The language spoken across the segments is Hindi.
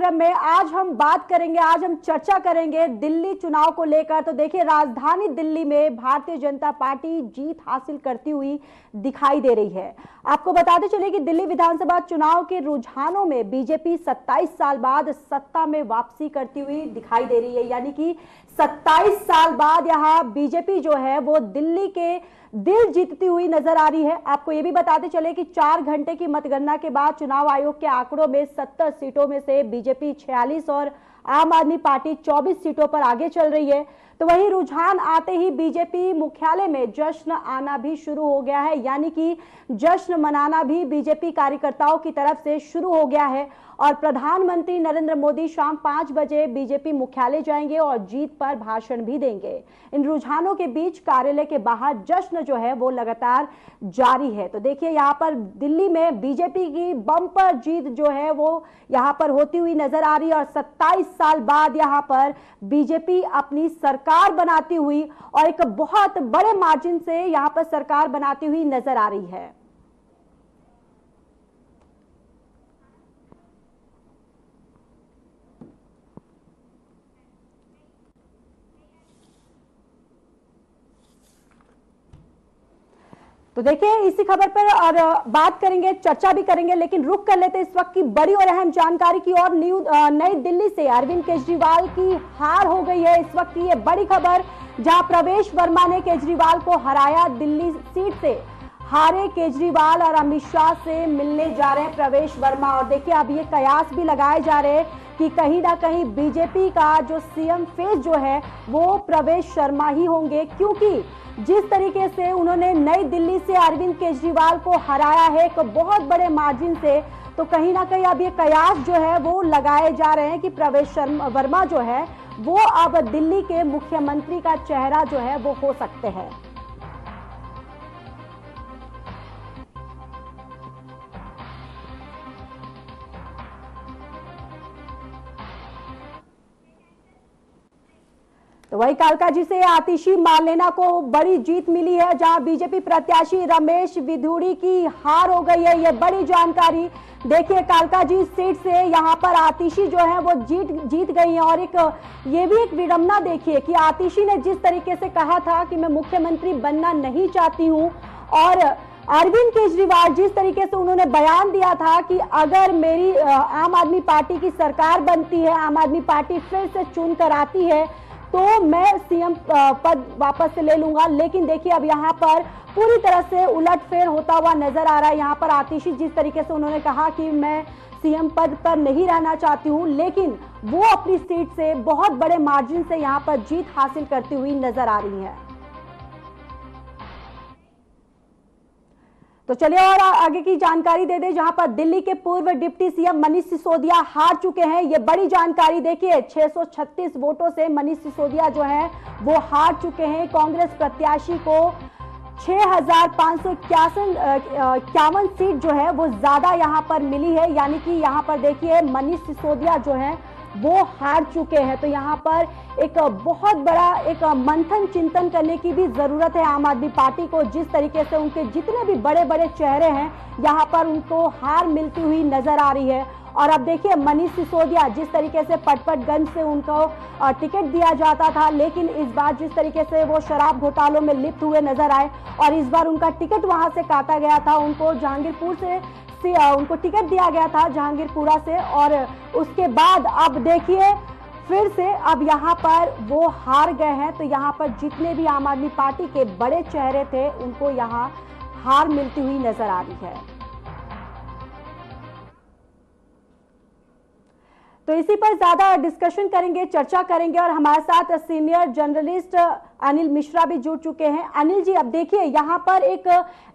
कार्यक्रम में आज हम बात करेंगे, आज हम चर्चा करेंगे दिल्ली चुनाव को लेकर। तो देखिए, राजधानी दिल्ली में भारतीय जनता पार्टी जीत हासिल करती हुई दिखाई दे रही है। आपको बताते चले कि दिल्ली विधानसभा चुनाव के रुझानों में बीजेपी 27 साल बाद सत्ता में वापसी करती हुई दिखाई दे रही है। यानी कि 27 साल बाद यहाँ बीजेपी जो है वो दिल्ली के दिल जीतती हुई नजर आ रही है। आपको ये भी बताते चले कि 4 घंटे की मतगणना के बाद चुनाव आयोग के आंकड़ों में 70 सीटों में से बीजेपी 46 और आम आदमी पार्टी 24 सीटों पर आगे चल रही है। तो वही रुझान आते ही बीजेपी मुख्यालय में जश्न आना भी शुरू हो गया है। यानी कि जश्न मनाना भी बीजेपी कार्यकर्ताओं की तरफ से शुरू हो गया है। और प्रधानमंत्री नरेंद्र मोदी शाम 5 बजे बीजेपी मुख्यालय जाएंगे और जीत पर भाषण भी देंगे। इन रुझानों के बीच कार्यालय के बाहर जश्न जो है वो लगातार जारी है। तो देखिए, यहाँ पर दिल्ली में बीजेपी की बम्पर जीत जो है वो यहाँ पर होती हुई नजर आ रही है। और 27 साल बाद यहाँ पर बीजेपी अपनी सरकार बनाती हुई और एक बहुत बड़े मार्जिन से यहाँ पर सरकार बनाती हुई नजर आ रही है। तो देखिए, इसी खबर पर और बात करेंगे, चर्चा भी करेंगे, लेकिन रुक कर लेते इस वक्त की बड़ी और अहम जानकारी की और नई दिल्ली से अरविंद केजरीवाल की हार हो गई है। इस वक्त की ये बड़ी खबर, जहां प्रवेश वर्मा ने केजरीवाल को हराया। दिल्ली सीट से हारे केजरीवाल और अमित शाह से मिलने जा रहे हैं प्रवेश वर्मा। और देखिए, अब ये कयास भी लगाए जा रहे हैं कि कहीं ना कहीं बीजेपी का जो सीएम फेस जो है वो प्रवेश शर्मा ही होंगे, क्योंकि जिस तरीके से उन्होंने नई दिल्ली से अरविंद केजरीवाल को हराया है एक बहुत बड़े मार्जिन से, तो कहीं ना कहीं अब ये कयास जो है वो लगाए जा रहे हैं कि प्रवेश वर्मा जो है वो अब दिल्ली के मुख्यमंत्री का चेहरा जो है वो हो सकते हैं। तो वही कालकाजी से आतिशी मार्लेना को बड़ी जीत मिली है, जहां बीजेपी प्रत्याशी रमेश विधुड़ी की हार हो गई है। ये बड़ी जानकारी देखिए, कालकाजी सीट से यहां पर आतिशी जो है वो जीत गई है। और ये भी एक विडंबना देखिए कि आतिशी ने जिस तरीके से कहा था कि मैं मुख्यमंत्री बनना नहीं चाहती हूं, और अरविंद केजरीवाल जिस तरीके से उन्होंने बयान दिया था कि अगर मेरी आम आदमी पार्टी की सरकार बनती है, आम आदमी पार्टी फिर से चुन कर आती है, तो मैं सीएम पद वापस से ले लूंगा। लेकिन देखिए, अब यहाँ पर पूरी तरह से उलटफेर होता हुआ नजर आ रहा है। यहाँ पर आतिशी जिस तरीके से उन्होंने कहा कि मैं सीएम पद पर नहीं रहना चाहती हूँ, लेकिन वो अपनी सीट से बहुत बड़े मार्जिन से यहाँ पर जीत हासिल करती हुई नजर आ रही है। तो चलिए और आगे की जानकारी दे दें, जहां पर दिल्ली के पूर्व डिप्टी सीएम मनीष सिसोदिया हार चुके हैं। ये बड़ी जानकारी देखिए, 636 वोटों से मनीष सिसोदिया जो है वो हार चुके हैं। कांग्रेस प्रत्याशी को 6551 सीट जो है वो ज्यादा यहां पर मिली है। यानी कि यहां पर देखिए, मनीष सिसोदिया जो है वो हार चुके हैं। तो यहाँ पर एक बहुत बड़ा एक मंथन चिंतन करने की भी जरूरत है आम आदमी पार्टी को। जिस तरीके से उनके जितने भी बड़े बड़े चेहरे हैं यहाँ पर उनको हार मिलती हुई नजर आ रही है। और अब देखिए, मनीष सिसोदिया जिस तरीके से पटपटगंज से उनको टिकट दिया जाता था, लेकिन इस बार जिस तरीके से वो शराब घोटालों में लिप्त हुए नजर आए और इस बार उनका टिकट वहां से काटा गया था। उनको जहांगीरपुर से उनको टिकट दिया गया था, जहांगीरपुरा से, और उसके बाद अब देखिए फिर से अब यहाँ पर वो हार गए हैं। तो यहाँ पर जितने भी आम आदमी पार्टी के बड़े चेहरे थे उनको यहाँ हार मिलती हुई नजर आ रही है। तो इसी पर ज्यादा डिस्कशन करेंगे, चर्चा करेंगे, और हमारे साथ सीनियर जर्नलिस्ट अनिल मिश्रा भी जुड़ चुके हैं। अनिल जी, अब देखिए, यहाँ पर एक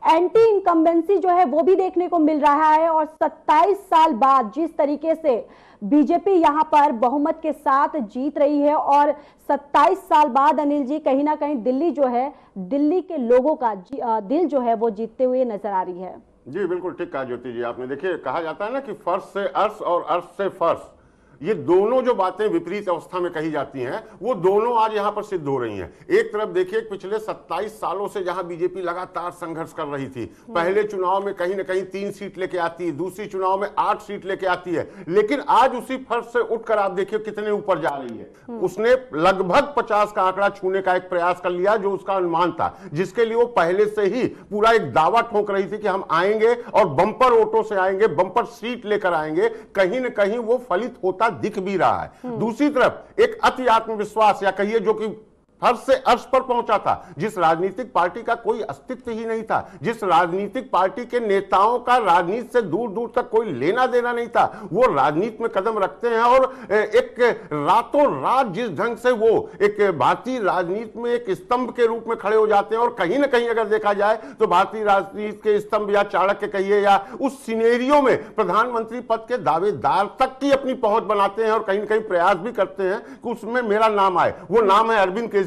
एंटी इनकम्बेंसी जो है वो भी देखने को मिल रहा है। और 27 साल बाद जिस तरीके से बीजेपी यहाँ पर बहुमत के साथ जीत रही है, और 27 साल बाद अनिल जी कहीं ना कहीं दिल्ली जो है, दिल्ली के लोगों का दिल जो है वो जीतते हुए नजर आ रही है। जी बिल्कुल ठीक कहा ज्योति जी आपने। देखिए, कहा जाता है ना कि फर्श से अर्श और अर्श से फर्श। ये दोनों जो बातें विपरीत अवस्था में कही जाती हैं वो दोनों आज यहां पर सिद्ध हो रही हैं। एक तरफ देखिए पिछले 27 सालों से जहां बीजेपी लगातार संघर्ष कर रही थी, पहले चुनाव में कहीं ना कहीं 3 सीट लेके आती है, दूसरी चुनाव में 8 सीट लेके आती है, लेकिन आज उसी फर्श से उठकर आप देखिए कितने ऊपर जा रही है। उसने लगभग 50 का आंकड़ा छूने का एक प्रयास कर लिया जो उसका अनुमान था, जिसके लिए वो पहले से ही पूरा एक दावा ठोक रही थी कि हम आएंगे और बंपर वोटों से आएंगे, बंपर सीट लेकर आएंगे। कहीं ना कहीं वो फलित होता दिख भी रहा है। दूसरी तरफ एक अति आत्मविश्वास या कहिए जो कि फर्श से अर्श पर पहुंचा था, जिस राजनीतिक पार्टी का कोई अस्तित्व ही नहीं था, जिस राजनीतिक पार्टी के नेताओं का राजनीति से दूर दूर तक कोई लेना देना नहीं था, वो राजनीति में कदम रखते हैं और एक रातों रात जिस ढंग से वो एक भारतीय राजनीति में एक स्तंभ के रूप में खड़े हो जाते हैं। और कहीं ना कहीं अगर देखा जाए तो भारतीय राजनीति के स्तंभ या चाणक्य कहिए या उस सिनेरियो में प्रधानमंत्री पद के दावेदार तक की अपनी पहुंच बनाते हैं और कहीं ना कहीं प्रयास भी करते हैं कि उसमें मेरा नाम आए। वो नाम है अरविंद केजरीवाल।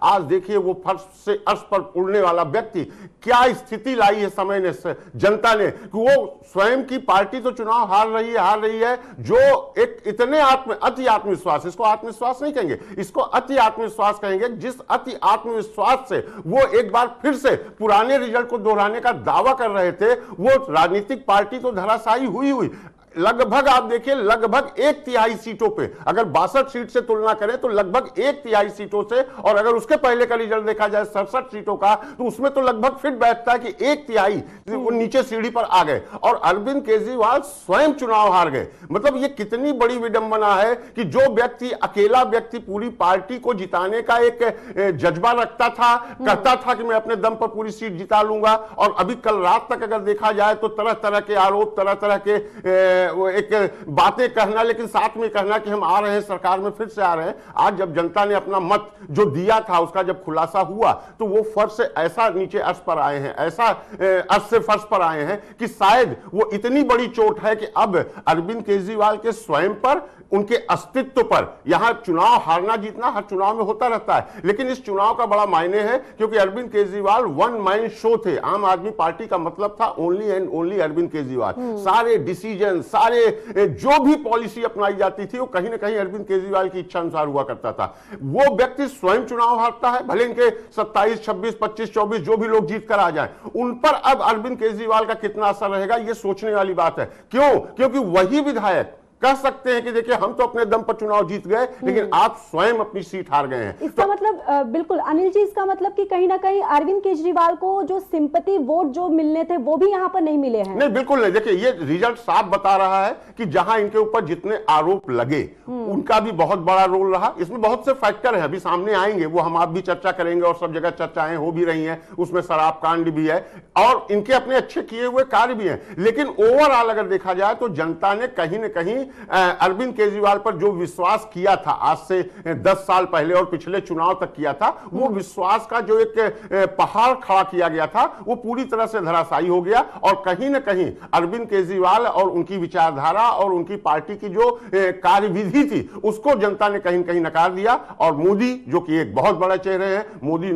आज देखिए वो फर्श से अर्श पर उड़ने वाला व्यक्ति क्या स्थिति लाई है समय ने, जनता ने, कि वो स्वयं की पार्टी तो चुनाव हार रही है, जो एक इतने अति आत्मविश्वास, इसको आत्मविश्वास नहीं कहेंगे, इसको अति आत्मविश्वास कहेंगे, जिस अति आत्मविश्वास से वो एक बार फिर से पुराने रिजल्ट को दोहराने का दावा कर रहे थे, वो राजनीतिक पार्टी तो धराशायी हुई। लगभग आप देखिए लगभग 1/3 सीटों पे, अगर 62 सीट से तुलना करें तो लगभग 1/3 सीटों से, और अगर उसके पहले का रिजल्ट देखा जाए 67 सीटों का, तो उसमें तो लगभग फिट बैठता है कि 1/3 वो नीचे सीढ़ी पर आ गए और अरविंद केजरीवाल स्वयं चुनाव हार गए। मतलब ये कितनी बड़ी विडंबना है कि जो व्यक्ति, अकेला व्यक्ति पूरी पार्टी को जिताने का एक जज्बा रखता था, कहता था कि मैं अपने दम पर पूरी सीट जिता लूंगा, और अभी कल रात तक अगर देखा जाए तो तरह तरह के आरोप, तरह तरह के वो एक बातें कहना, लेकिन साथ में कहना कि हम आ रहे हैं, सरकार में फिर से आ रहे हैं। आज जब जनता ने अपना मत जो दिया था उसका जब खुलासा हुआ तो वो फर्श से ऐसा नीचे अर्श पर आए हैं, ऐसा अर्श से फर्श पर आए हैं कि शायद वो इतनी बड़ी चोट है कि अब अरविंद केजरीवाल के स्वयं पर, उनके अस्तित्व पर, यहां चुनाव हारना जीतना हर चुनाव में होता रहता है, लेकिन इस चुनाव का बड़ा मायने है क्योंकि Arvind Kejriwal one man show थे। आम आदमी पार्टी का मतलब था only and only Arvind Kejriwal. सारे डिसीजन, सारे जो भी पॉलिसी अपनाई जाती थी वो कहीं ना कहीं अरविंद केजरीवाल की इच्छा अनुसार हुआ करता था। वो व्यक्ति स्वयं चुनाव हारता है, भले इनके 27, 26, 25, 24 जो भी लोग जीत कर आ जाएं, उन पर अब अरविंद केजरीवाल का कितना असर रहेगा ये सोचने वाली बात है। क्यों? क्योंकि वही विधायक कह सकते हैं कि देखिए हम तो अपने दम पर चुनाव जीत गए, लेकिन आप स्वयं अपनी सीट हार गए हैं। इसका मतलब बिल्कुल अनिल जी, इसका मतलब कि कहीं ना कहीं अरविंद केजरीवाल को जो सिंपैथी वोट जो मिलने थे वो भी यहाँ पर नहीं मिले हैं। नहीं, बिल्कुल नहीं। देखिए ये रिजल्ट साफ बता रहा है कि जहां इनके ऊपर जितने आरोप लगे उनका भी बहुत बड़ा रोल रहा। इसमें बहुत से फैक्टर हैं, अभी सामने आएंगे, वो हम आप भी चर्चा करेंगे और सब जगह चर्चाएं हो भी रही हैं। उसमें शराब कांड भी है और इनके अपने अच्छे किए हुए कार्य भी हैं, लेकिन ओवरऑल अगर देखा जाए तो जनता ने कहीं ना कहीं अरविंद केजरीवाल पर जो विश्वास किया था आज से 10 साल पहले और पिछले चुनाव तक किया था, वो विश्वास का जो एक पहाड़ खड़ा किया गया था वो पूरी तरह से धराशायी हो गया। और कहीं ना कहीं अरविंद केजरीवाल और उनकी विचारधारा और उनकी पार्टी की जो कार्यविधि थी उसको जनता ने कहीं कहीं नकार दिया। और मोदी जो कि एक बहुत बड़ा चेहरे हैं, मोदी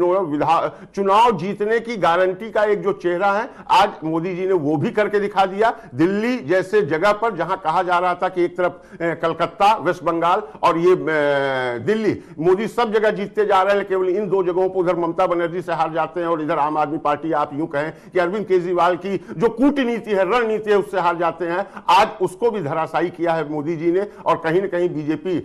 चुनाव जीतने की गारंटी का एक जो चेहरा है, आज मोदी जी ने वो भी करके दिखा दिया। दिल्ली जैसे जगह पर जहां कहा जा रहा था कि एक तरफ कलकत्ता, वेस्ट बंगाल और ये दिल्ली, मोदी सब जगह जीतते जा रहे हैं, केवल इन 2 जगहों पर उधर ममता बनर्जी से हार जाते हैं और इधर आम आदमी पार्टी, आप यूं कहें कि अरविंद केजरीवाल की जो कूटनीति है, रणनीति है, उससे हार जाते हैं। आज उसको भी धराशायी किया है मोदी जी ने और कहीं ना कहीं बीजेपी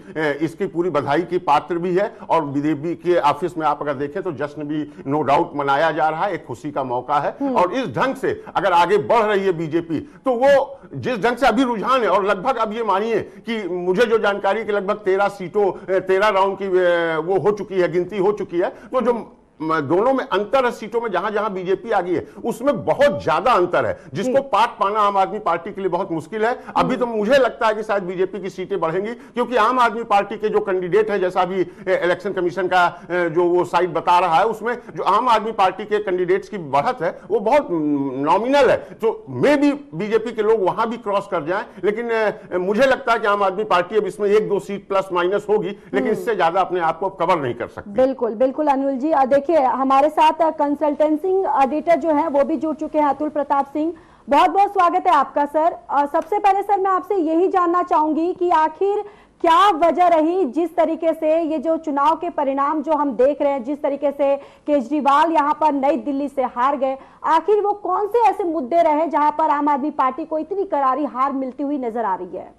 इसकी पूरी बधाई की पात्र भी है। और बीजेपी के ऑफिस में आप अगर देखें तो जश्न भी नो डाउट मनाया जा रहा है, एक खुशी का मौका है। और इस ढंग से अगर आगे बढ़ रही है बीजेपी तो वो जिस ढंग से अभी रुझान है, और लगभग अब ये मानिए कि मुझे जो जानकारी कि लगभग 13 राउंड की वो हो चुकी है, गिनती हो चुकी है, तो जो दोनों में अंतर है सीटों में, जहां जहां बीजेपी आ गई है उसमें बहुत ज्यादा अंतर है, जिसको पाट पाना आम आदमी पार्टी के लिए बहुत मुश्किल है। अभी तो मुझे लगता है कि शायद बीजेपी की सीटें बढ़ेंगी, क्योंकि आम आदमी पार्टी के जो कैंडिडेट है, जैसा अभी इलेक्शन कमीशन का जो वो साइट बता रहा है, उसमें जो आम आदमी पार्टी के कैंडिडेट्स की बढ़त है वो बहुत नॉमिनल है। तो मे भी बीजेपी के लोग वहां भी क्रॉस कर जाएं, लेकिन मुझे लगता है कि आम आदमी पार्टी अब इसमें 1-2 सीट प्लस माइनस होगी, लेकिन इससे ज्यादा अपने आप को कवर नहीं कर सकती। बिल्कुल बिल्कुल अनिल जी, देखिए हमारे साथ कंसल्टेंसी एडिटर जो हैं वो भी जुड़ चुके हैं, अतुल प्रताप सिंह। बहुत बहुत स्वागत है आपका सर। सबसे पहले सर मैं आपसे यही जानना चाहूंगी कि आखिर क्या वजह रही जिस तरीके से ये जो चुनाव के परिणाम जो हम देख रहे हैं, जिस तरीके से केजरीवाल यहाँ पर नई दिल्ली से हार गए, आखिर वो कौन से ऐसे मुद्दे रहे जहां पर आम आदमी पार्टी को इतनी करारी हार मिलती हुई नजर आ रही है?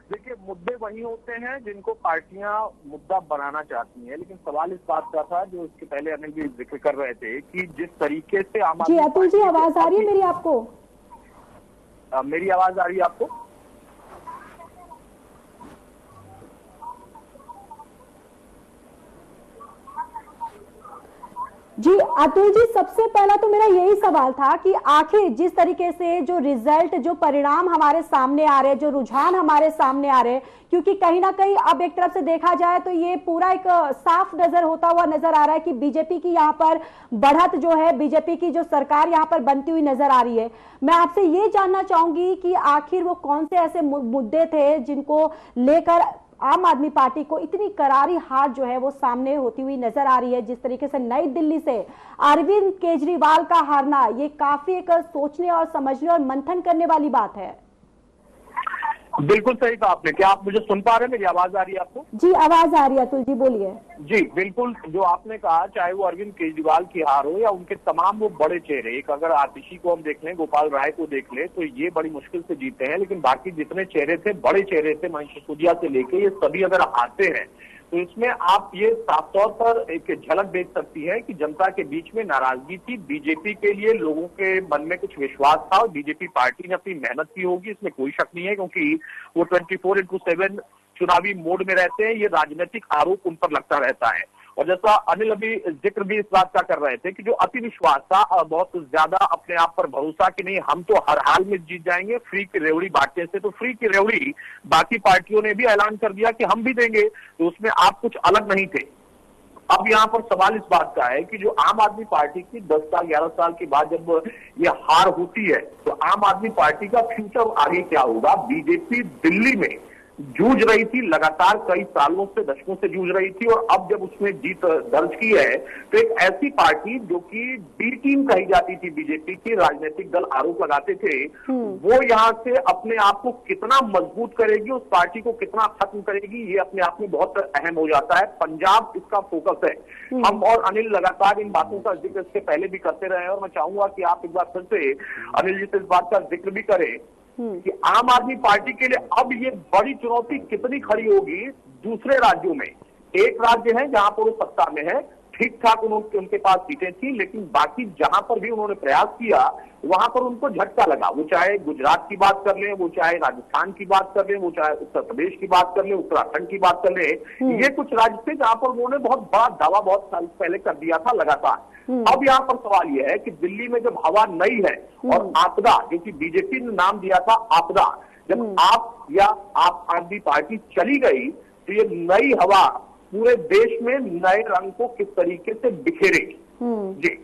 देखिए, मुद्दे वही होते हैं जिनको पार्टियां मुद्दा बनाना चाहती हैं, लेकिन सवाल इस बात का था जो इसके पहले अनिल भी जिक्र कर रहे थे कि जिस तरीके से आम आदमी। जी अतुल जी, आवाज आ रही है मेरी आपको? मेरी आवाज आ रही है आपको? जी अतुल जी, सबसे पहला तो मेरा यही सवाल था कि आखिर जिस तरीके से जो रिजल्ट, जो परिणाम हमारे सामने आ रहे हैं, जो रुझान हमारे सामने आ रहे हैं, क्योंकि कहीं ना कहीं अब एक तरफ से देखा जाए तो ये पूरा एक साफ नजर होता हुआ नजर आ रहा है कि बीजेपी की यहाँ पर बढ़त जो है, बीजेपी की जो सरकार यहाँ पर बनती हुई नजर आ रही है। मैं आपसे ये जानना चाहूंगी कि आखिर वो कौन से ऐसे मुद्दे थे जिनको लेकर आम आदमी पार्टी को इतनी करारी हार जो है वो सामने होती हुई नजर आ रही है। जिस तरीके से नई दिल्ली से अरविंद केजरीवाल का हारना, ये काफी एक सोचने और समझने और मंथन करने वाली बात है। बिल्कुल सही कहा आपने। क्या आप मुझे सुन पा रहे हैं? मेरी आवाज आ रही है आपको? जी आवाज आ रही है अतुल जी, बोलिए। जी बिल्कुल, जो आपने कहा, चाहे वो अरविंद केजरीवाल की हार हो या उनके तमाम वो बड़े चेहरे, एक अगर आतिशी को हम देख लें, गोपाल राय को देख लें, तो ये बड़ी मुश्किल से जीते हैं, लेकिन बाकी जितने चेहरे थे, बड़े चेहरे थे, मनीष सिसोदिया से लेके, ये सभी अगर आते हैं तो इसमें आप ये साफ तौर पर एक झलक देख सकती है कि जनता के बीच में नाराजगी थी। बीजेपी के लिए लोगों के मन में कुछ विश्वास था और बीजेपी पार्टी ने अपनी मेहनत की होगी, इसमें कोई शक नहीं है, क्योंकि वो 24/7 चुनावी मोड में रहते हैं। ये राजनीतिक आरोप उन पर लगता रहता है। और जैसा अनिल अभी जिक्र भी इस बात का कर रहे थे कि जो अति विश्वास था, बहुत ज्यादा अपने आप पर भरोसा कि नहीं हम तो हर हाल में जीत जाएंगे, फ्री की रेवड़ी बांटने से, तो फ्री की रेवड़ी बाकी पार्टियों ने भी ऐलान कर दिया कि हम भी देंगे, तो उसमें आप कुछ अलग नहीं थे। अब यहाँ पर सवाल इस बात का है कि जो आम आदमी पार्टी की 10 साल 11 साल के बाद जब ये हार होती है तो आम आदमी पार्टी का फ्यूचर आगे क्या होगा? बीजेपी दिल्ली में जूझ रही थी, लगातार कई सालों से, दशकों से जूझ रही थी, और अब जब उसने जीत दर्ज की है तो एक ऐसी पार्टी जो कि बी टीम कही जाती थी बीजेपी की, राजनीतिक दल आरोप लगाते थे, वो यहाँ से अपने आप को कितना मजबूत करेगी, उस पार्टी को कितना खत्म करेगी, ये अपने आप में बहुत अहम हो जाता है। पंजाब इसका फोकस है। हम और अनिल लगातार इन बातों का जिक्र इसके पहले भी करते रहे हैं, और मैं चाहूंगा कि आप एक बार फिर से अनिल जी से इस बात का जिक्र भी करें कि आम आदमी पार्टी के लिए अब ये बड़ी चुनौती कितनी खड़ी होगी दूसरे राज्यों में। एक राज्य है जहां पर वो सत्ता में है, ठीक ठाक उनके पास सीटें थी, लेकिन बाकी जहां पर भी उन्होंने प्रयास किया वहां पर उनको झटका लगा। वो चाहे गुजरात की बात कर लें, वो चाहे राजस्थान की बात कर लें, वो चाहे उत्तर प्रदेश की बात कर लें, उत्तराखंड की बात कर लें, ये कुछ राज्य थे जहां पर उन्होंने बहुत बड़ा दावा बहुत साल पहले कर दिया था लगातार। अब यहाँ पर सवाल यह है कि दिल्ली में जब हवा नई है और आपदा, जो कि बीजेपी ने नाम दिया था आपदा, जब आप या आप आदमी पार्टी चली गई तो ये नई हवा पूरे देश में नए रंग को किस तरीके से बिखेरेगी। जी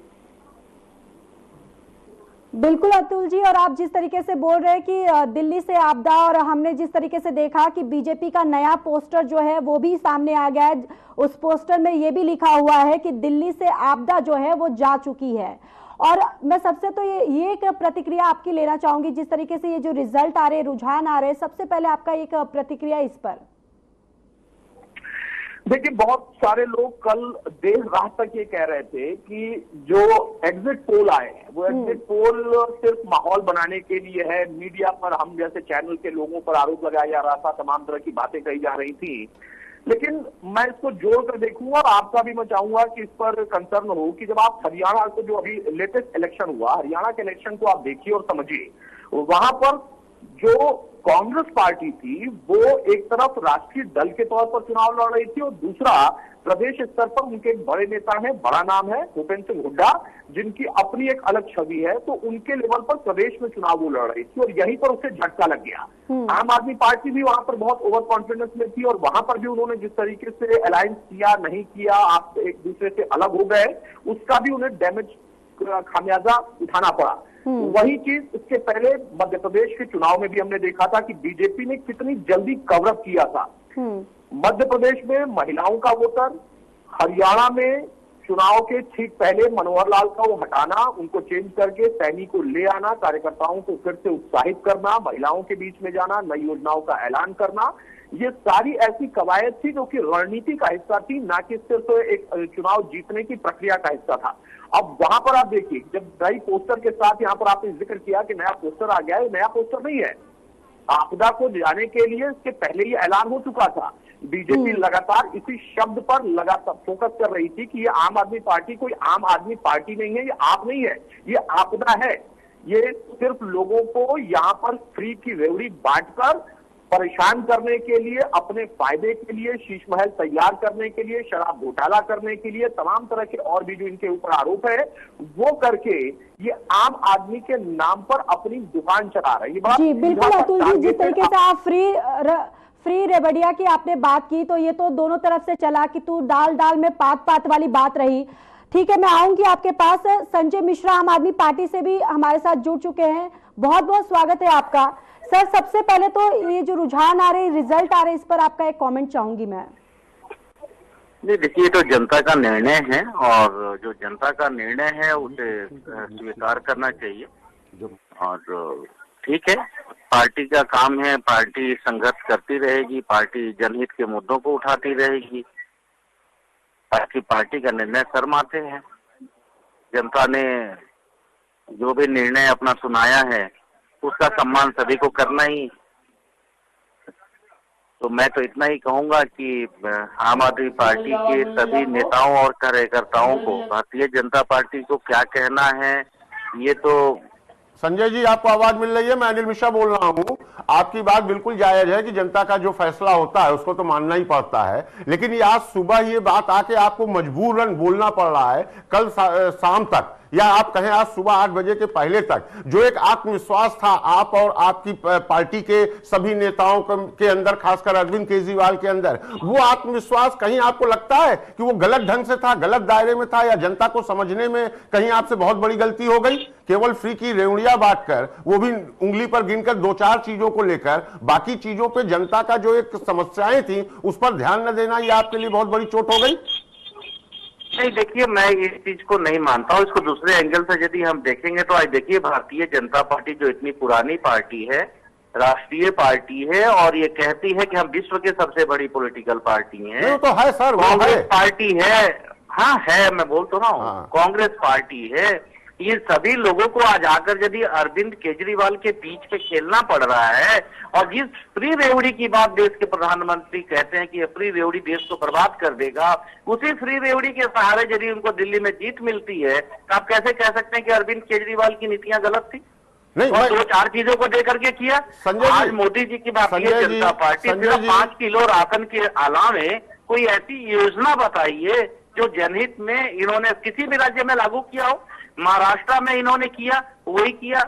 बिल्कुल अतुल जी, और आप जिस तरीके से बोल रहे हैं कि दिल्ली से आपदा, और हमने जिस तरीके से देखा कि बीजेपी का नया पोस्टर जो है वो भी सामने आ गया है, उस पोस्टर में ये भी लिखा हुआ है कि दिल्ली से आपदा जो है वो जा चुकी है। और मैं सबसे तो ये एक प्रतिक्रिया आपकी लेना चाहूंगी, जिस तरीके से ये जो रिजल्ट आ रहे, रुझान आ रहे, सबसे पहले आपका एक प्रतिक्रिया इस पर। देखिए, बहुत सारे लोग कल देर रात तक ये कह रहे थे कि जो एग्जिट पोल आए हैं वो एग्जिट पोल सिर्फ माहौल बनाने के लिए है। मीडिया पर हम जैसे चैनल के लोगों पर आरोप लगाया जा रहा था, तमाम तरह की बातें कही जा रही थी, लेकिन मैं इसको जोड़कर देखूंगा और आपका भी मैं चाहूंगा कि इस पर कंसर्न हो कि जब आप हरियाणा को, जो अभी लेटेस्ट इलेक्शन हुआ, हरियाणा के इलेक्शन को आप देखिए और समझिए, वहां पर जो कांग्रेस पार्टी थी वो एक तरफ राष्ट्रीय दल के तौर पर चुनाव लड़ रही थी और दूसरा प्रदेश स्तर पर उनके एक बड़े नेता है, बड़ा नाम है भूपेंद्र सिंह हुड्डा, जिनकी अपनी एक अलग छवि है, तो उनके लेवल पर प्रदेश में चुनाव वो लड़ रही थी और यहीं पर उसे झटका लग गया। आम आदमी पार्टी भी वहां पर बहुत ओवर कॉन्फिडेंस में थी और वहां पर भी उन्होंने जिस तरीके से अलायंस किया, नहीं किया, आप एक दूसरे से अलग हो गए, उसका भी उन्हें डैमेज खामियाजा उठाना पड़ा। वही चीज इसके पहले मध्य प्रदेश के चुनाव में भी हमने देखा था कि बीजेपी ने कितनी जल्दी कवरअप किया था। मध्य प्रदेश में महिलाओं का वोटर, हरियाणा में चुनाव के ठीक पहले मनोहर लाल का वो हटाना, उनको चेंज करके सैनी को ले आना, कार्यकर्ताओं को फिर से उत्साहित करना, महिलाओं के बीच में जाना, नई योजनाओं का ऐलान करना, ये सारी ऐसी कवायद थी जो कि रणनीति का हिस्सा थी, ना कि सिर्फ एक चुनाव जीतने की प्रक्रिया का हिस्सा था। अब वहां पर आप देखिए, जब नई पोस्टर के साथ यहाँ पर आपने जिक्र किया कि नया पोस्टर आ गया है, नया पोस्टर नहीं है। आपदा को जाने के लिए इसके पहले ही ऐलान हो चुका था। बीजेपी लगातार इसी शब्द पर लगातार फोकस कर रही थी कि ये आम आदमी पार्टी कोई आम आदमी पार्टी नहीं है, ये आप नहीं है, ये आपदा है। ये सिर्फ लोगों को यहाँ पर फ्री की रेवड़ी बांटकर परेशान करने के लिए, अपने फायदे के लिए, शीश महल तैयार करने के लिए, शराब घोटाला करने के लिए, तमाम तरह के और भी जो इनके ऊपर आरोप है वो करके ये आम आदमी के नाम पर अपनी दुकान चला रही है। जी बिल्कुल अतुल जी, जिस तरीके से आप फ्री रेवड़िया की आपने बात की, तो ये तो दोनों तरफ से चला कि तू दाल दाल में पात पात वाली बात रही। ठीक है, मैं आऊंगी आपके पास। संजय मिश्रा आम आदमी पार्टी से भी हमारे साथ जुड़ चुके हैं, बहुत बहुत स्वागत है आपका। सर, सबसे पहले तो ये जो रुझान आ रहे, रिजल्ट आ रहे, इस पर आपका एक कमेंट चाहूंगी मैं। नहीं देखिए, तो जनता का निर्णय है और जो जनता का निर्णय है उसे स्वीकार करना चाहिए। और ठीक है, पार्टी का काम है, पार्टी संघर्ष करती रहेगी, पार्टी जनहित के मुद्दों को उठाती रहेगी, ताकि पार्टी का निर्णय शर्माते हैं। जनता ने जो भी निर्णय अपना सुनाया है उसका सम्मान सभी को करना ही। तो मैं तो इतना ही कहूंगा कि आम आदमी पार्टी के सभी नेताओं और कार्यकर्ताओं को भारतीय जनता पार्टी को क्या कहना है, ये तो। संजय जी, आपको आवाज मिल रही है? मैं अनिल मिश्रा बोल रहा हूं। आपकी बात बिल्कुल जायज है कि जनता का जो फैसला होता है उसको तो मानना ही पड़ता है, लेकिन ये आज सुबह ये बात आके आपको मजबूरन बोलना पड़ रहा है। कल शाम तक या आप कहें आज सुबह 8 बजे के पहले तक जो एक आत्मविश्वास था आप और आपकी पार्टी के सभी नेताओं के अंदर, खासकर अरविंद केजरीवाल के अंदर, वो आत्मविश्वास कहीं आपको लगता है कि वो गलत ढंग से था, गलत दायरे में था, या जनता को समझने में कहीं आपसे बहुत बड़ी गलती हो गई? केवल फ्री की रेवड़ियां बांटकर, वो भी उंगली पर गिनकर 2-4 चीजों को लेकर, बाकी चीजों पर जनता का जो एक समस्याएं थी उस पर ध्यान न देना, ये आपके लिए बहुत बड़ी चोट हो गई? नहीं देखिए, मैं इस चीज को नहीं मानता हूँ। इसको दूसरे एंगल से यदि हम देखेंगे तो आज देखिए, भारतीय जनता पार्टी जो इतनी पुरानी पार्टी है, राष्ट्रीय पार्टी है और ये कहती है कि हम विश्व के सबसे बड़ी पॉलिटिकल पार्टी हैं। तो है सर, कांग्रेस पार्टी है। हाँ है, मैं बोल तो रहा हूँ, कांग्रेस पार्टी है। ये सभी लोगों को आज आकर यदि अरविंद केजरीवाल के बीच पे खेलना पड़ रहा है, और जिस फ्री रेवड़ी की बात देश के प्रधानमंत्री कहते हैं कि फ्री रेवड़ी देश को बर्बाद कर देगा, उसी फ्री रेवड़ी के सहारे यदि उनको दिल्ली में जीत मिलती है, तो आप कैसे कह सकते हैं कि अरविंद केजरीवाल की नीतियां गलत थी? नहीं, और 2-4 चीजों को देकर के किया। आज मोदी जी की भारतीय जनता पार्टी सिर्फ 5 किलो राशन के अलावे कोई ऐसी योजना बताइए जो जनहित में इन्होंने किसी भी राज्य में लागू किया हो। महाराष्ट्र में इन्होंने किया, वही किया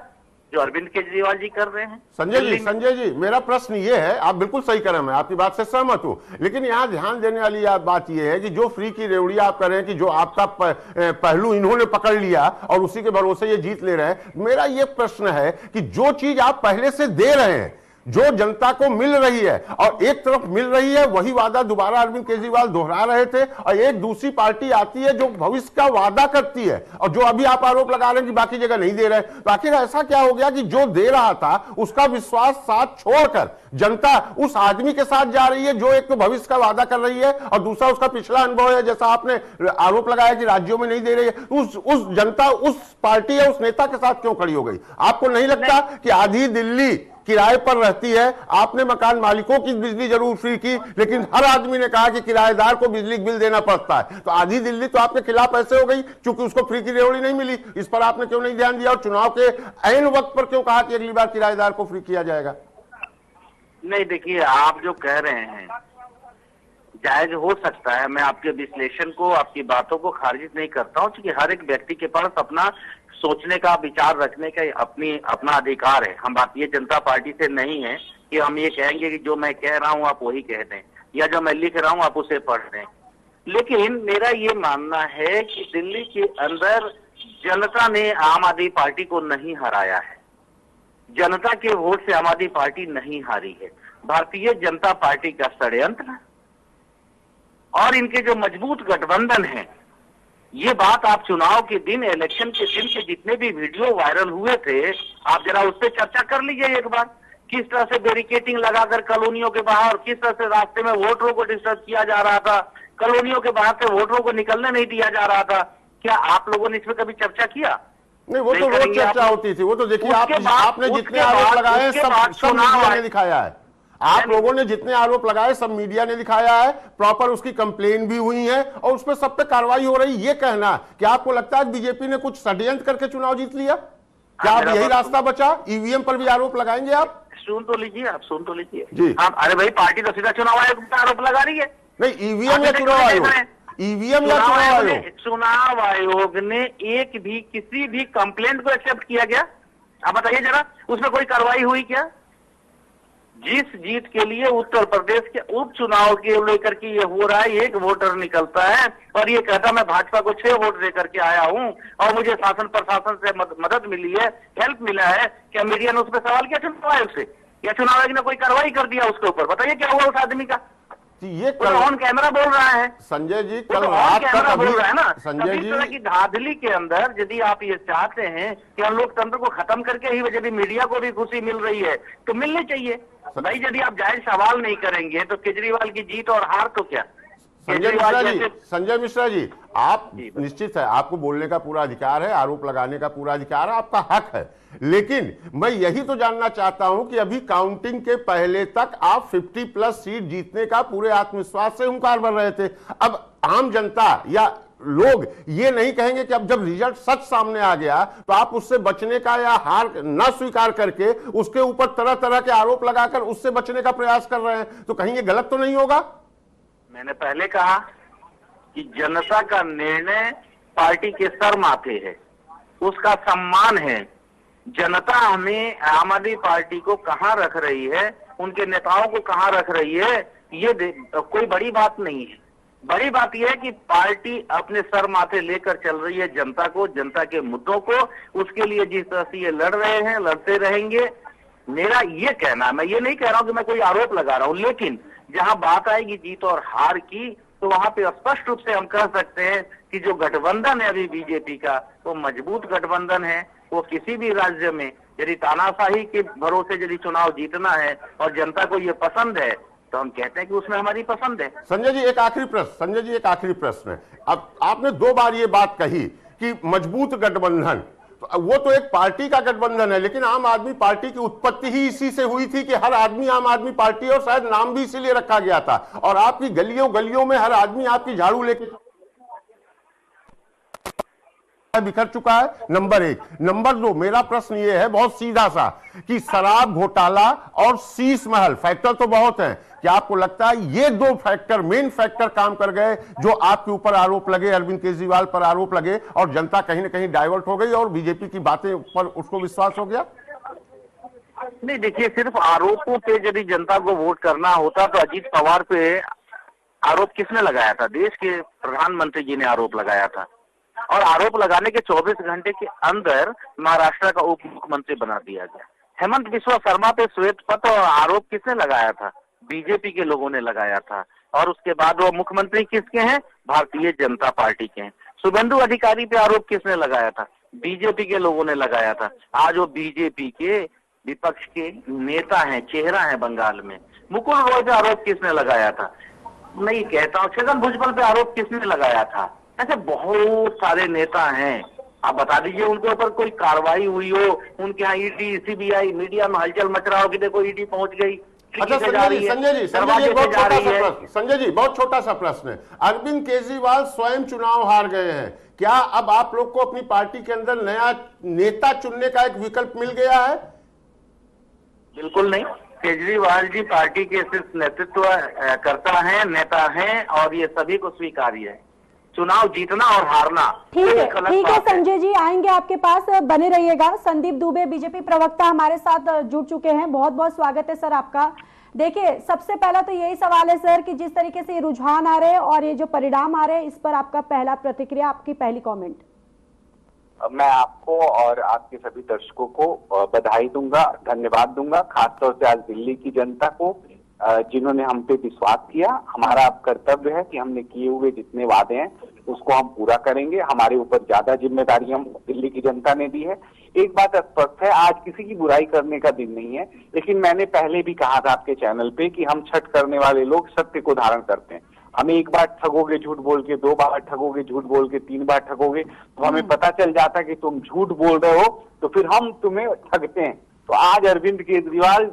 जो अरविंद केजरीवाल जी कर रहे हैं। संजय जी, मेरा प्रश्न ये है, आप बिल्कुल सही कर रहे हैं, मैं आपकी बात से सहमत हूं, लेकिन यहाँ ध्यान देने वाली बात ये है कि जो फ्री की रेवड़ी आप कर रहे हैं कि जो आपका पहलू इन्होंने पकड़ लिया और उसी के भरोसे ये जीत ले रहे हैं। मेरा ये प्रश्न है कि जो चीज आप पहले से दे रहे हैं, जो जनता को मिल रही है, और एक तरफ मिल रही है, वही वादा दोबारा अरविंद केजरीवाल दोहरा रहे थे, और एक दूसरी पार्टी आती है जो भविष्य का वादा करती है, और जो अभी आप आरोप लगा रहे हैं कि बाकी जगह नहीं दे रहे। तो आखिर ऐसा क्या हो गया कि जो दे रहा था उसका विश्वास साथ छोड़कर जनता उस आदमी के साथ जा रही है जो एक तो भविष्य का वादा कर रही है, और दूसरा उसका पिछला अनुभव है, जैसा आपने आरोप लगाया कि राज्यों में नहीं दे रही है। उस जनता उस पार्टी या उस नेता के साथ क्यों खड़ी हो गई? आपको नहीं लगता कि आधी दिल्ली किराए पर रहती है? आपने मकान मालिकों की बिजली जरूर फ्री की, लेकिन हर आदमी ने कहा कि किराएदार को बिजली बिल देना पड़ता है। तो आधी दिल्ली तो आपके खिलाफ ऐसे हो गई क्योंकि उसको फ्री की रेवड़ी नहीं मिली। इस पर आपने क्यों नहीं ध्यान दिया, और चुनाव के ऐन वक्त पर क्यों कहा कि अगली बार किराएदार को फ्री किया जाएगा? नहीं देखिए, आप जो कह रहे हैं जायज हो सकता है, मैं आपके विश्लेषण को, आपकी बातों को खारिज नहीं करता हूं, क्योंकि हर एक व्यक्ति के पास अपना सोचने का, विचार रखने का अपना अधिकार है। हम भारतीय जनता पार्टी से नहीं है कि हम ये कहेंगे कि जो मैं कह रहा हूं आप वही कह दें, या जो मैं लिख रहा हूं आप उसे पढ़ दें। लेकिन मेरा ये मानना है कि दिल्ली के अंदर जनता ने आम आदमी पार्टी को नहीं हराया है। जनता के वोट से आम आदमी पार्टी नहीं हारी है। भारतीय जनता पार्टी का षड्यंत्र और इनके जो मजबूत गठबंधन है ये बात आप चुनाव के दिन, इलेक्शन के दिन के जितने भी वीडियो वायरल हुए थे, आप जरा उस पर चर्चा कर लीजिए एक बार। किस तरह से बैरिकेटिंग लगाकर कॉलोनियों के बाहर, किस तरह से रास्ते में वोटरों को डिस्टर्ब किया जा रहा था, कॉलोनियों के बाहर से वोटरों को निकलने नहीं दिया जा रहा था। क्या आप लोगों ने इसमें कभी चर्चा किया? नहीं, वो तो रोज चर्चा होती थी। वो तो देखिए, आपने जितने आरोप लगाए सब मीडिया ने दिखाया है। आप लोगों ने जितने आरोप लगाए सब मीडिया ने दिखाया है, प्रॉपर उसकी कंप्लेन भी हुई है और उस पर सब पे कार्रवाई हो रही। ये कहना कि आपको लगता है बीजेपी ने कुछ षड्यंत्र करके चुनाव जीत लिया, क्या आप यही रास्ता बचा? ईवीएम पर भी आरोप लगाएंगे आप? सुन तो लीजिए, आप सुन तो लीजिए जी। अरे भाई, पार्टी तो सीधा चुनाव आयोग पर आरोप लगा रही है। नहीं, ईवीएम या चुनाव आयोग? ईवीएम या चुनाव आयोग? चुनाव आयोग ने एक भी किसी भी कंप्लेंट को एक्सेप्ट किया गया? आप बताइए जरा, उसमें कोई कार्रवाई हुई क्या? जिस जीत के लिए उत्तर प्रदेश के उपचुनाव के लेकर के ये हो रहा है, एक वोटर निकलता है और ये कहता मैं भाजपा को 6 वोट देकर के आया हूं और मुझे शासन प्रशासन से मदद मिली है, हेल्प मिला है। क्या मीडिया ने उस पर सवाल किया चुनाव आयोग से, या चुनाव आयोग ने कोई कार्रवाई कर दिया उसके ऊपर? बताइए क्या हुआ उस आदमी का? ये ऑन कैमरा बोल रहा है संजय जी, कल रात तक बोल रहा है ना। संजय जी, की धांधली के अंदर यदि आप ये चाहते हैं कि हम लोकतंत्र को खत्म करके ही यदि मीडिया को भी खुशी मिल रही है तो मिलनी चाहिए भाई। यदि आप जायज सवाल नहीं करेंगे तो केजरीवाल की जीत और हार तो क्या? संजय मिश्रा जी, आप निश्चित है, आपको बोलने का पूरा अधिकार है, आरोप लगाने का पूरा अधिकार है, आपका हक है। लेकिन मैं यही तो जानना चाहता हूं कि अभी काउंटिंग के पहले तक आप 50+ सीट जीतने का पूरे आत्मविश्वास से हुंकार भर रहे थे। अब आम जनता या लोग ये नहीं कहेंगे कि अब जब रिजल्ट सच सामने आ गया तो आप उससे बचने का या हार न स्वीकार करके उसके ऊपर तरह तरह के आरोप लगाकर उससे बचने का प्रयास कर रहे हैं, तो कहीं ये गलत तो नहीं होगा? मैंने पहले कहा कि जनता का निर्णय पार्टी के सर माथे है, उसका सम्मान है। जनता हमें आम आदमी पार्टी को कहां रख रही है, उनके नेताओं को कहां रख रही है, ये कोई बड़ी बात नहीं है। बड़ी बात यह है कि पार्टी अपने सर माथे लेकर चल रही है जनता को, जनता के मुद्दों को। उसके लिए जिस तरह से ये लड़ रहे हैं, लड़ते रहेंगे। मेरा ये कहना, मैं ये नहीं कह रहा हूं कि मैं कोई आरोप लगा रहा हूं, लेकिन जहां बात आएगी जीत और हार की तो वहां पे स्पष्ट रूप से हम कह सकते हैं कि जो गठबंधन है अभी बीजेपी का, वो मजबूत गठबंधन है। वो किसी भी राज्य में यदि तानाशाही के भरोसे यदि चुनाव जीतना है और जनता को ये पसंद है तो हम कहते हैं कि उसमें हमारी पसंद है। संजय जी, एक आखिरी प्रश्न है। अब आपने 2 बार ये बात कही कि मजबूत गठबंधन, तो वो तो एक पार्टी का गठबंधन है, लेकिन आम आदमी पार्टी की उत्पत्ति ही इसी से हुई थी कि हर आदमी आम आदमी पार्टी, और शायद नाम भी इसीलिए रखा गया था। और आपकी गलियों गलियों में हर आदमी आपकी झाड़ू लेके बिखर चुका है, नंबर 1। नंबर 2, मेरा प्रश्न यह है बहुत सीधा सा कि शराब घोटाला और शीश महल, फैक्टर तो बहुत हैं, क्या आपको लगता है ये 2 फैक्टर, मेन फैक्टर काम कर गए जो आपके ऊपर आरोप लगे, अरविंद केजरीवाल पर आरोप लगे, और जनता कहीं ना कहीं डाइवर्ट हो गई और बीजेपी की बातें पर उसको विश्वास हो गया? नहीं, देखिए, सिर्फ आरोपों पे यदि जनता को वोट करना होता तो अजीत पवार पे आरोप किसने लगाया था? देश के प्रधानमंत्री जी ने आरोप लगाया था, और आरोप लगाने के 24 घंटे के अंदर महाराष्ट्र का उप मुख्यमंत्री बना दिया गया। हेमंत बिस्वा शर्मा पे श्वेत पत्र और आरोप किसने लगाया था? बीजेपी के लोगों ने लगाया था। और उसके बाद वो मुख्यमंत्री किसके हैं? भारतीय जनता पार्टी के हैं। शुभेंदु अधिकारी पे आरोप किसने लगाया था? बीजेपी के लोगों ने लगाया था। आज वो बीजेपी के विपक्ष के नेता हैं, चेहरा है बंगाल में। मुकुल रॉय पे आरोप किसने लगाया था? मैं ये कहता हूँ, छगन भुजबल पे आरोप किसने लगाया था? ऐसे बहुत सारे नेता हैं, आप बता दीजिए उनके ऊपर कोई कार्रवाई हुई हो, उनके यहाँ ईडी, सीबीआई, मीडिया में हलचल मच रहा हो कि देखो ईडी पहुंच गई। अच्छा संजय जी, बहुत छोटा सा प्रश्न है। अरविंद केजरीवाल स्वयं चुनाव हार गए हैं, क्या अब आप लोग को अपनी पार्टी के अंदर नया नेता चुनने का एक विकल्प मिल गया है? बिल्कुल नहीं, केजरीवाल जी पार्टी के सिर्फ नेतृत्व करता है, नेता हैं, और ये सभी को स्वीकार्य है। चुनाव जीतना और हारना ठीक है संजय जी, आएंगे आपके पास, बने रहिएगा। संदीप दुबे बीजेपी प्रवक्ता हमारे साथ जुड़ चुके हैं, बहुत बहुत स्वागत है सर आपका। देखिए, सबसे पहला तो यही सवाल है सर कि जिस तरीके से ये रुझान आ रहे हैं और ये जो परिणाम आ रहे हैं, इस पर आपका पहला प्रतिक्रिया, आपकी पहली कमेंट। मैं आपको और आपके सभी दर्शकों को बधाई दूंगा, धन्यवाद दूंगा, खासतौर से आज दिल्ली की जनता को जिन्होंने हम पे विश्वास किया। हमारा अब कर्तव्य है कि हमने किए हुए जितने वादे हैं उसको हम पूरा करेंगे। हमारे ऊपर ज्यादा जिम्मेदारी हम दिल्ली की जनता ने दी है। एक बात स्पष्ट है, आज किसी की बुराई करने का दिन नहीं है, लेकिन मैंने पहले भी कहा था आपके चैनल पे कि हम छठ करने वाले लोग सत्य को धारण करते हैं। हमें एक बार ठगोगे झूठ बोल के, 2 बार ठगोगे झूठ बोल के, 3 बार ठगोगे तो हमें पता चल जाता कि तुम झूठ बोल रहे हो, तो फिर हम तुम्हें ठगते हैं। तो आज अरविंद केजरीवाल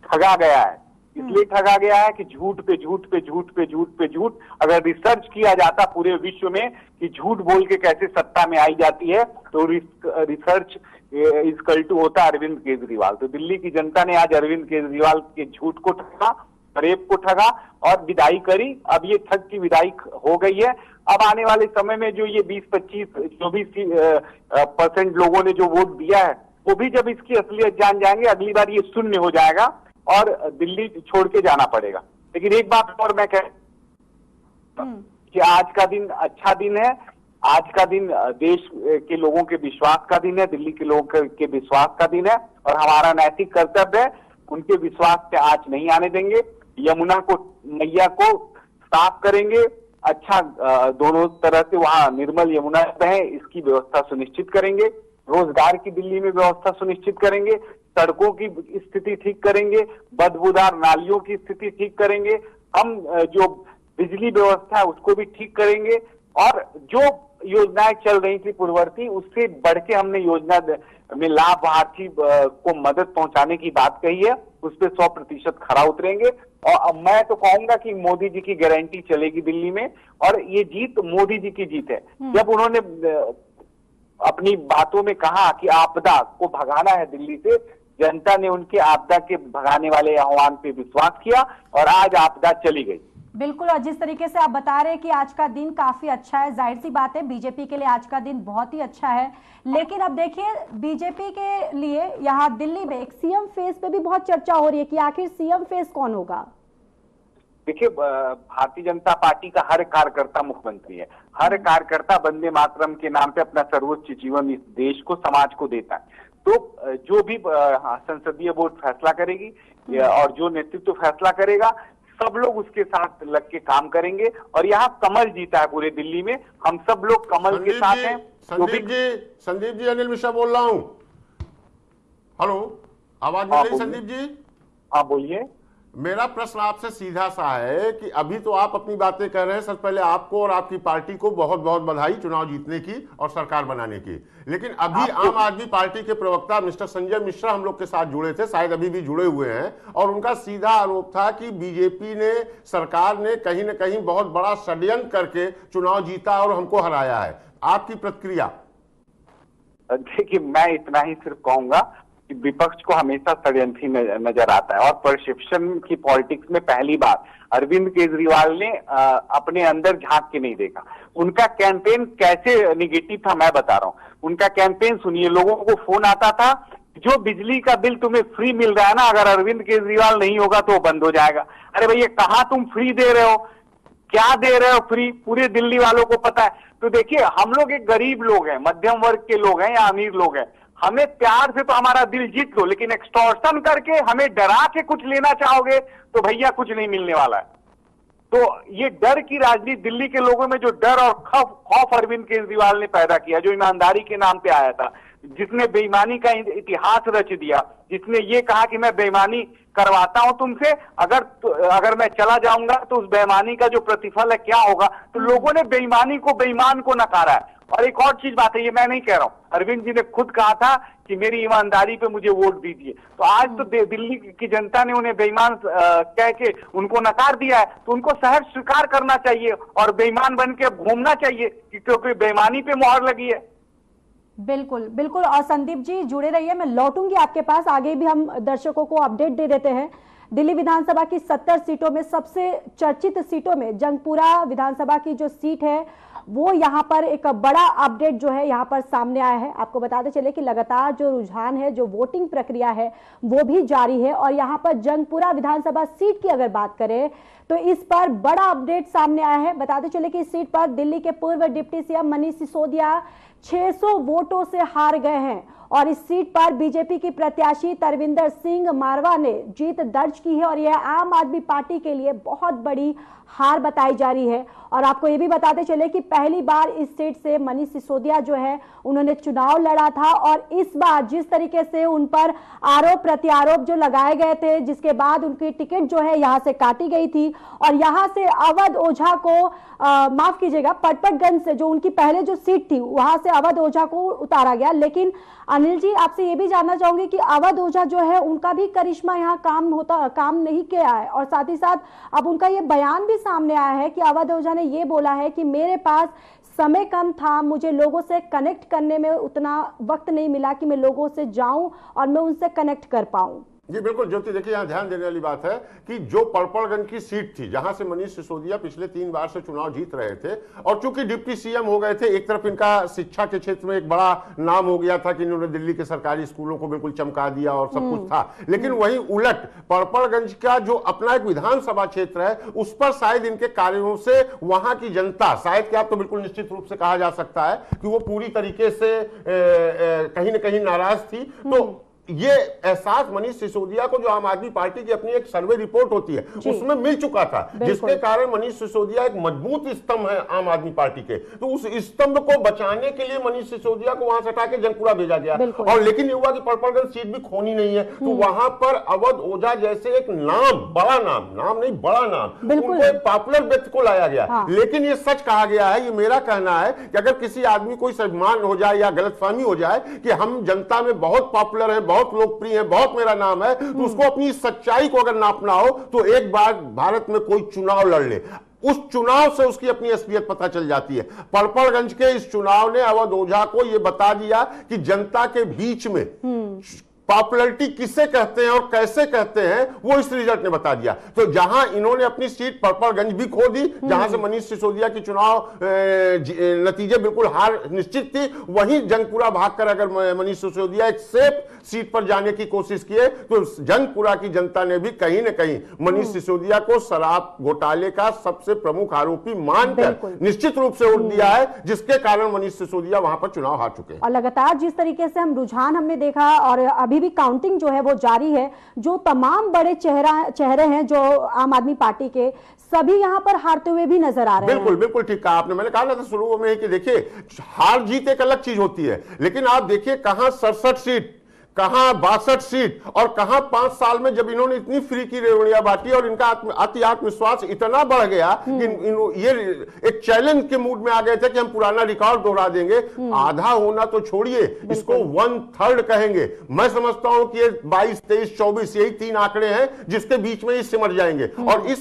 ठगा गया है, इसलिए ठगा गया है कि झूठ पे झूठ पे झूठ पे झूठ पे झूठ। अगर रिसर्च किया जाता पूरे विश्व में कि झूठ बोल के कैसे सत्ता में आई जाती है, तो रिसर्च इक्वल टू होता अरविंद केजरीवाल। तो दिल्ली की जनता ने आज अरविंद केजरीवाल के झूठ को ठगा, फरेब को ठगा और विदाई करी। अब ये ठग की विदाई हो गई है। अब आने वाले समय में जो ये 20-25% लोगों ने जो वोट दिया है, वो भी जब इसकी असलियत जान जाएंगे, अगली बार ये शून्य हो जाएगा और दिल्ली छोड़ के जाना पड़ेगा। लेकिन एक बात और मैं कह कि आज का दिन अच्छा दिन है। आज का दिन देश के लोगों के विश्वास का दिन है, दिल्ली के लोगों के विश्वास का दिन है और हमारा नैतिक कर्तव्य है उनके विश्वास पे आंच नहीं आने देंगे। यमुना को, मैया को साफ करेंगे, अच्छा दोनों तरह से वहां निर्मल यमुना बहे इसकी व्यवस्था सुनिश्चित करेंगे। रोजगार की दिल्ली में व्यवस्था सुनिश्चित करेंगे, सड़कों की स्थिति ठीक करेंगे, बदबूदार नालियों की स्थिति ठीक करेंगे, हम जो बिजली व्यवस्था है उसको भी ठीक करेंगे और जो योजनाएं चल रही थी पूर्ववर्ती उससे बढ़ के हमने योजना में लाभार्थी को मदद पहुंचाने की बात कही है, उस पर 100% खरा उतरेंगे। और मैं तो कहूंगा कि मोदी जी की गारंटी चलेगी दिल्ली में और ये जीत मोदी जी की जीत है। जब उन्होंने अपनी बातों में कहा कि आपदा को भगाना है दिल्ली से, जनता ने उनके आपदा के भगाने वाले आह्वान पे विश्वास किया और आज आपदा चली गई। बिल्कुल, और जिस तरीके से आप बता रहे हैं कि आज का दिन काफी अच्छा है, जाहिर सी बात है बीजेपी के लिए आज का दिन बहुत ही अच्छा है। लेकिन अब देखिए बीजेपी के लिए यहाँ दिल्ली में एक सीएम फेस पे भी बहुत चर्चा हो रही है कि आखिर सीएम फेस कौन होगा। देखिए, भारतीय जनता पार्टी का हर कार्यकर्ता मुख्यमंत्री है। हर कार्यकर्ता वंदे मातरम के नाम पे अपना सर्वोच्च जीवन इस देश को, समाज को देता है। तो जो भी संसदीय बोर्ड फैसला करेगी और जो नेतृत्व फैसला करेगा, सब लोग उसके साथ लग के काम करेंगे और यहाँ कमल जीता है पूरे दिल्ली में। हम सब लोग कमल के साथ हैं। संदीप जी, अनिल मिश्रा बोल रहा हूँ। हेलो, आवाज मिल रही संदीप जी? हाँ बोलिए। मेरा प्रश्न आपसे सीधा सा है कि अभी तो आप अपनी बातें कर रहे हैं, सबसे पहले आपको और आपकी पार्टी को बहुत बहुत बधाई चुनाव जीतने की और सरकार बनाने की। लेकिन अभी आम आदमी पार्टी के प्रवक्ता मिस्टर संजय मिश्रा हम लोग के साथ जुड़े थे, शायद अभी भी जुड़े हुए हैं, और उनका सीधा आरोप था कि बीजेपी ने, सरकार ने कहीं ना कहीं बहुत बड़ा षड्यंत्र करके चुनाव जीता और हमको हराया है। आपकी प्रतिक्रिया? देखिए, मैं इतना ही सिर्फ कहूंगा कि विपक्ष को हमेशा षड्यंत्री नजर आता है और परसेप्शन की पॉलिटिक्स में पहली बार अरविंद केजरीवाल ने अपने अंदर झांक के नहीं देखा। उनका कैंपेन कैसे निगेटिव था मैं बता रहा हूँ। उनका कैंपेन सुनिए, लोगों को फोन आता था जो बिजली का बिल तुम्हें फ्री मिल रहा है ना, अगर अरविंद केजरीवाल नहीं होगा तो वो बंद हो जाएगा। अरे भैया, कहाँ तुम फ्री दे रहे हो, क्या दे रहे हो फ्री, पूरे दिल्ली वालों को पता है। तो देखिए, हम लोग एक गरीब लोग हैं, मध्यम वर्ग के लोग हैं या अमीर लोग हैं, हमें प्यार से तो हमारा दिल जीत लो, लेकिन एक्सटॉर्शन करके हमें डरा के कुछ लेना चाहोगे तो भैया कुछ नहीं मिलने वाला है। तो ये डर की राजनीति, दिल्ली के लोगों में जो डर और खौफ अरविंद केजरीवाल ने पैदा किया, जो ईमानदारी के नाम पे आया था, जिसने बेईमानी का इतिहास रच दिया, जिसने ये कहा कि मैं बेईमानी करवाता हूं तुमसे, अगर मैं चला जाऊंगा तो उस बेईमानी का जो प्रतिफल है क्या होगा। तो लोगों ने बेईमानी को, बेईमान को नकारा है। और एक और चीज बात है, ये मैं नहीं कह रहा हूं, अरविंद जी ने खुद कहा था कि मेरी ईमानदारी पे मुझे वोट दीजिए। तो आज तो दिल्ली की जनता ने उन्हें बेईमान कह के उनको नकार दिया है, तो उनको सहर्ष स्वीकार करना चाहिए और बेईमान बन के घूमना चाहिए, क्योंकि बेईमानी पे मोहर लगी है। बिल्कुल बिल्कुल। और संदीप जी जुड़े रहिए, मैं लौटूंगी आपके पास, आगे भी हम दर्शकों को अपडेट दे देते हैं। दिल्ली विधानसभा की 70 सीटों में सबसे चर्चित सीटों में जंगपुरा विधानसभा की जो सीट है वो यहाँ पर एक बड़ा अपडेट जो है यहाँ पर सामने आया है। आपको बताते चले कि लगातार जो रुझान है, जो वोटिंग प्रक्रिया है वो भी जारी है और यहाँ पर जंगपुरा विधानसभा सीट की अगर बात करें तो इस पर बड़ा अपडेट सामने आया है। बताते चले कि इस सीट पर दिल्ली के पूर्व डिप्टी सीएम मनीष सिसोदिया 600 वोटों से हार गए हैं और इस सीट पर बीजेपी की प्रत्याशी तरविंदर सिंह मारवा ने जीत दर्ज की है और यह आम आदमी पार्टी के लिए बहुत बड़ी हार बताई जा रही है। और आपको ये भी बताते चले कि पहली बार इस सीट से मनीष सिसोदिया जो है उन्होंने चुनाव लड़ा था और इस बार जिस तरीके से उन पर आरोप प्रत्यारोप जो लगाए गए थे, जिसके बाद उनकी टिकट जो है यहां से काटी गई थी और यहां से अवध ओझा को माफ कीजिएगा, पटपटगंज से जो उनकी पहले जो सीट थी वहां से अवध ओझा को उतारा गया। लेकिन अनिल जी, आपसे ये भी जानना चाहूंगी कि अवध ओझा जो है उनका भी करिश्मा यहाँ काम नहीं किया है और साथ ही साथ अब उनका ये बयान भी सामने आया है कि अवध ओझा ने ये बोला है कि मेरे पास समय कम था, मुझे लोगों से कनेक्ट करने में उतना वक्त नहीं मिला कि मैं लोगों से जाऊं और मैं उनसे कनेक्ट कर पाऊं। जी बिल्कुल ज्योति, देखिए यहाँ ध्यान देने वाली बात है कि जो पड़पड़गंज की सीट थी जहां से मनीष सिसोदिया पिछले 3 बार से चुनाव जीत रहे थे और चूंकि डिप्टी सीएम हो गए थे, एक तरफ इनका शिक्षा के क्षेत्र में एक बड़ा नाम हो गया था कि इन्होंने दिल्ली के सरकारी स्कूलों को बिल्कुल चमका दिया और सब कुछ था, लेकिन वहीं उलट पड़पड़गंज का जो अपना एक विधानसभा क्षेत्र है उस पर शायद इनके कार्यों से वहां की जनता, शायद क्या तो बिल्कुल निश्चित रूप से कहा जा सकता है कि वो पूरी तरीके से कहीं ना कहीं नाराज थी। तो ये एहसास मनीष सिसोदिया को जो आम आदमी पार्टी की अपनी एक सर्वे रिपोर्ट होती है उसमें मिल चुका था, जिसके कारण मनीष सिसोदिया एक मजबूत स्तंभ है आम आदमी पार्टी के। तो उस स्तंभ को बचाने के लिए मनीष सिसोदिया को वहां से हटा के जनपुरा भेजा गया और लेकिन ये हुआ कि पड़पड़गंज सीट भी खोनी नहीं है, तो वहां पर अवध ओझा जैसे एक बड़ा नाम नहीं बड़ा नाम, उनको एक पॉपुलर व्यक्ति को लाया गया। हाँ। लेकिन ये सच कहा गया है, ये मेरा कहना है कि अगर किसी आदमी को सम्मान हो जाए या गलतफहमी हो जाए कि हम जनता में बहुत पॉपुलर है, बहुत लोकप्रिय है, बहुत मेरा नाम है, तो उसको अपनी सच्चाई को अगर नापना हो तो एक बार भारत में कोई चुनाव लड़ ले, उस चुनाव से उसकी अपनी असलियत पता चल जाती है। पड़पड़गंज के इस चुनाव ने अवध ओझा को यह बता दिया कि जनता के बीच में पॉपुलैरिटी किसे कहते हैं और कैसे कहते हैं वो इस रिजल्ट ने बता दिया। तो जहां इन्होंने अपनी सीट पड़पड़गंज भी खो दी, जहां से मनीष सिसोदिया की चुनाव नतीजे बिल्कुल हार निश्चित थी, वहीं जंगपुरा भागकर अगर मनीष सिसोदिया एक सेफ सीट पर जाने की कोशिश किए तो जंगपुरा की जनता ने भी कहीं ना कहीं मनीष सिसोदिया को शराब घोटाले का सबसे प्रमुख आरोपी मानकर निश्चित रूप से वोट दिया है, जिसके कारण मनीष सिसोदिया वहां पर चुनाव हार चुके हैं। और लगातार जिस तरीके से हम रुझान हमने देखा और अभी भी काउंटिंग जो है वो जारी है, जो तमाम बड़े चेहरे हैं जो आम आदमी पार्टी के, सभी यहां पर हारते हुए भी नजर आ रहे हैं। बिल्कुल ठीक कहा आपने। मैंने कहा ना था शुरू में कि देखिए हार जीत एक अलग चीज होती है, लेकिन आप देखिए कहां 67 सीट, कहां 62 सीट और कहां 5 साल में जब इन्होंने इतनी फ्री की रेवड़ियां बांटी और इनका आत्मविश्वास इतना बढ़ गया कि ये एक चैलेंज के मूड में आ गए थे कि हम पुराना रिकॉर्ड दोहरा देंगे। आधा होना तो छोड़िए, इसको 1/3 कहेंगे। मैं समझता हूं कि ये 22, 23, 24 यही 3 आंकड़े हैं जिसके बीच में ये सिमट जाएंगे और इस